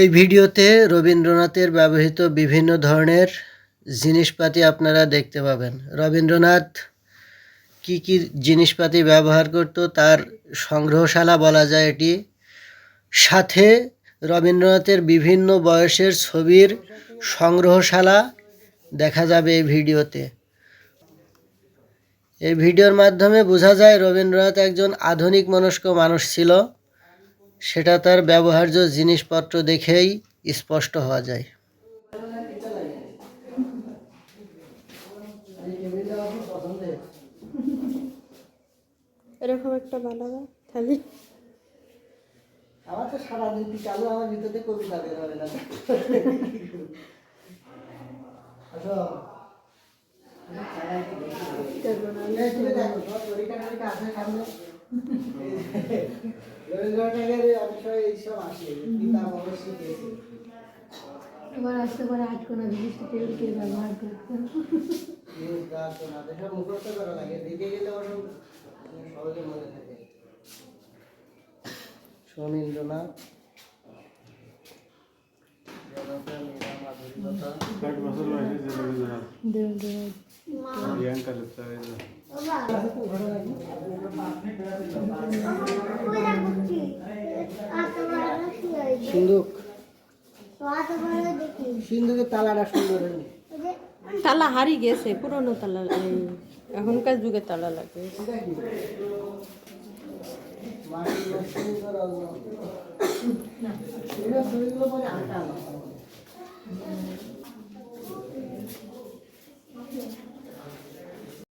এই ভিডিওতে রবীন্দ্রনাথের ব্যবহৃত বিভিন্ন ধরনের জিনিসপাতি আপনারা দেখতে পাবেন। রবীন্দ্রনাথ কি কি জিনিসপাতি ব্যবহার করত তার সংগ্রহশালা বলা যায় এটি। সাথে রবীন্দ্রনাথের বিভিন্ন বয়সের ছবির সংগ্রহশালা দেখা যাবে এই ভিডিওতে। এই ভিডিওর মাধ্যমে বোঝা যায় রবীন্দ্রনাথ একজন আধুনিক মনস্ক মানুষ ছিল, সেটা তার ব্যবহার্য জিনিসপত্র দেখেই স্পষ্ট হওয়া যায়। এরকম একটা বানাবো তাহলে আমার তো সারাদিন চালু, আমার ভিতরে কবিতা বের হবে না। এবার আসতে পারে আজ কোনো জিনিসটা টেবিলকে ব্যবহার করতে মুখস্থ করা লাগে, দেখে গেলে সহজে মনে থাকে। সমীন্দ্রনাথ, সিন্ধুক, সিন্ধুকের তালাটা সুন্দর হয়নি। তালা হারিয়ে গেছে, পুরনো তালা, এখনকার যুগে তালা লাগে। মাটির